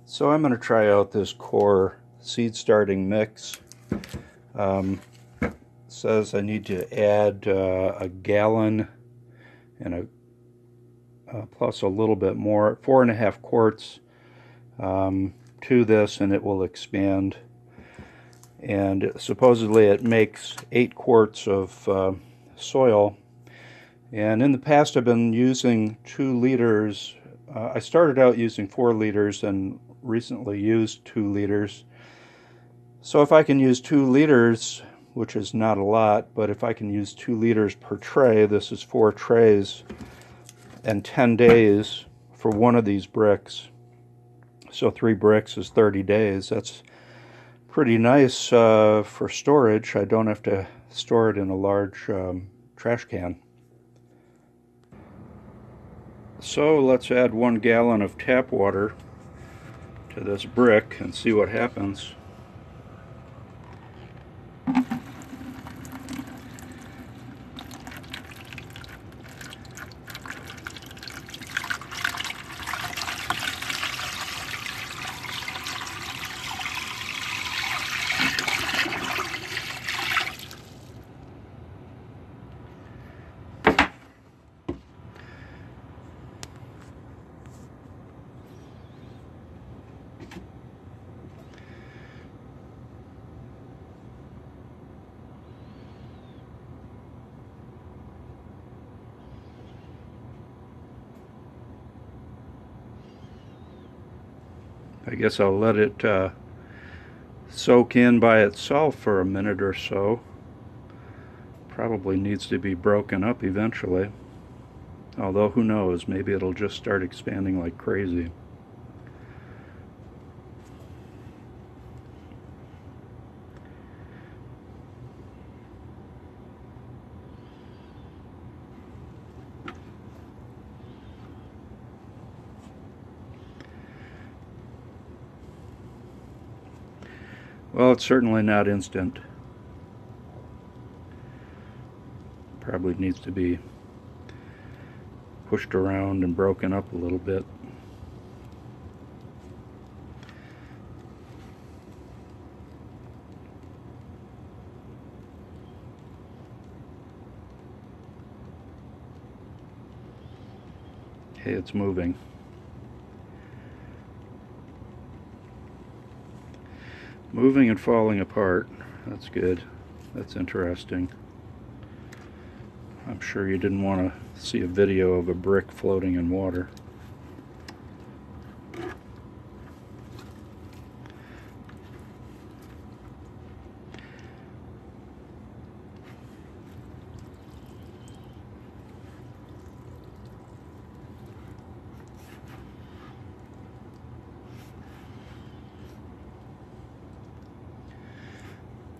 So I'm going to try out this core seed starting mix. It says I need to add a gallon and plus a little bit more, 4.5 quarts to this, and it will expand. And supposedly it makes 8 quarts of soil. And in the past I've been using 2 liters. I started out using 4 liters and recently used 2 liters. So if I can use 2 liters, which is not a lot, but if I can use 2 liters per tray, this is 4 trays and 10 days for one of these bricks. So 3 bricks is 30 days. That's pretty nice for storage. I don't have to store it in a large trash can. So let's add 1 gallon of tap water to this brick and see what happens. I guess I'll let it soak in by itself for a minute or so. Probably needs to be broken up eventually. Although who knows, maybe it'll just start expanding like crazy. Well, it's certainly not instant. Probably needs to be pushed around and broken up a little bit. Okay, it's moving. Moving and falling apart. That's good. That's interesting. I'm sure you didn't want to see a video of a brick floating in water.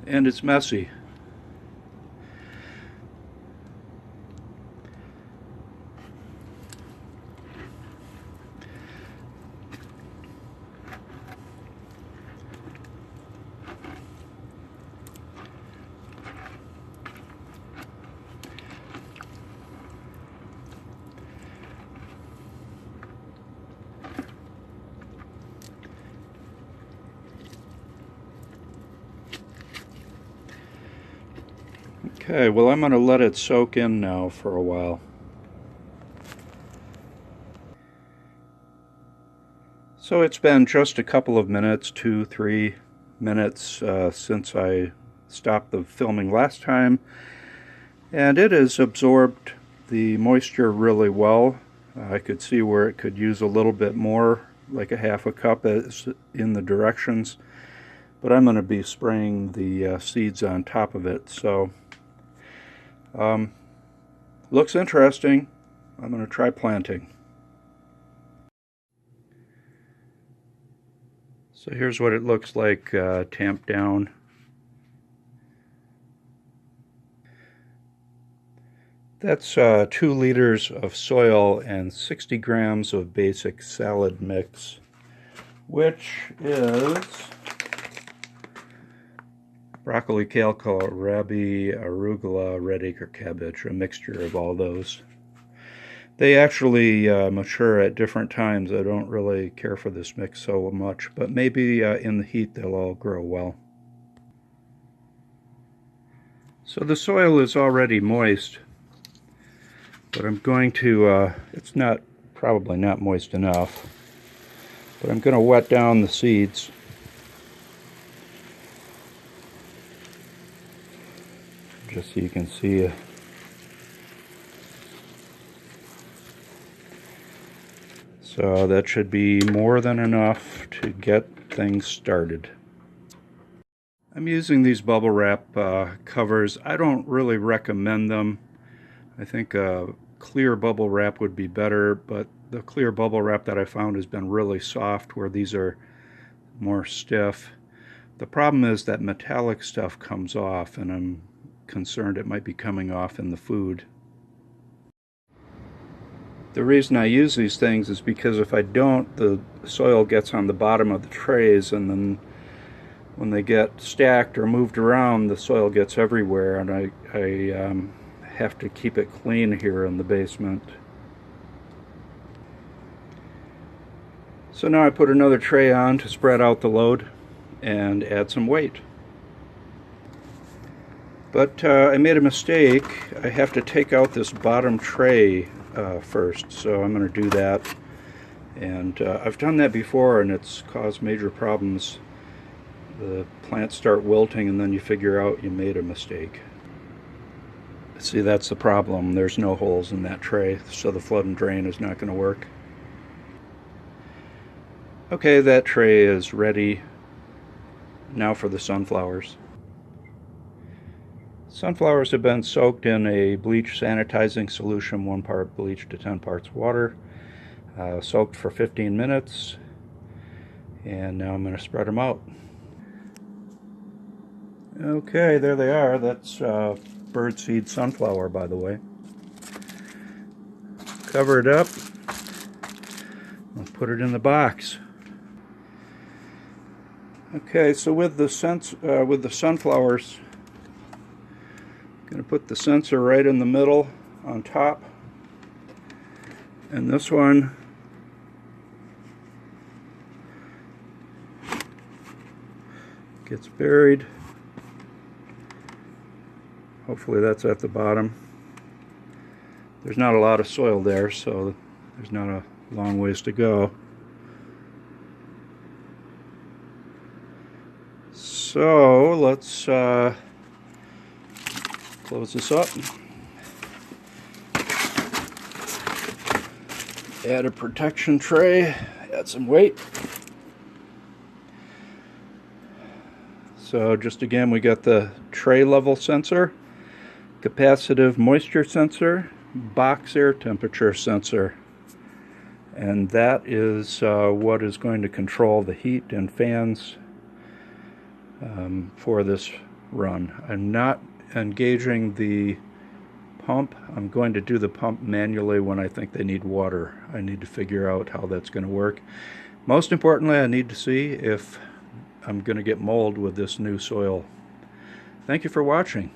And it's messy. Okay, well, I'm going to let it soak in now for a while. So it's been just a couple of minutes, 2-3 minutes since I stopped the filming last time, and it has absorbed the moisture really well. I could see where it could use a little bit more, like a half a cup as in the directions, but I'm going to be spraying the seeds on top of it. So looks interesting. I'm going to try planting. So here's what it looks like tamped down. That's 2 liters of soil and 60 grams of basic salad mix, which is broccoli, kale, kohlrabi, arugula, red acre cabbage, a mixture of all those. They actually mature at different times. I don't really care for this mix so much, but maybe in the heat they'll all grow well. So the soil is already moist, but I'm going to, it's not, probably not moist enough, but I'm going to wet down the seeds. Just so you can see. So that should be more than enough to get things started. I'm using these bubble wrap covers. I don't really recommend them. I think clear bubble wrap would be better, but the clear bubble wrap that I found has been really soft, where these are more stiff. The problem is that metallic stuff comes off, and I'm concerned it might be coming off in the food. The reason I use these things is because if I don't, the soil gets on the bottom of the trays, and then when they get stacked or moved around, the soil gets everywhere, and I have to keep it clean here in the basement. So now I put another tray on to spread out the load and add some weight. But I made a mistake. I have to take out this bottom tray first, so I'm going to do that. And I've done that before, and it's caused major problems. The plants start wilting, and then you figure out you made a mistake. See, that's the problem. There's no holes in that tray, so the flood and drain is not going to work. Okay, that tray is ready. Now for the sunflowers. Sunflowers have been soaked in a bleach sanitizing solution, 1 part bleach to 10 parts water, soaked for 15 minutes, and now I'm going to spread them out. Okay, there they are. That's birdseed sunflower, by the way. Cover it up. I'll put it in the box. Okay, so with the sunflowers, I'm going to put the sensor right in the middle on top, and this one gets buried. Hopefully that's at the bottom. There's not a lot of soil there, so there's not a long ways to go. So let's close this up. Add a protection tray, add some weight. So just again, we got the tray level sensor, capacitive moisture sensor, box air temperature sensor. And that is what is going to control the heat and fans for this run. I'm not engaging the pump. I'm going to do the pump manually when I think they need water. I need to figure out how that's going to work. Most importantly, I need to see if I'm going to get mold with this new soil. Thank you for watching.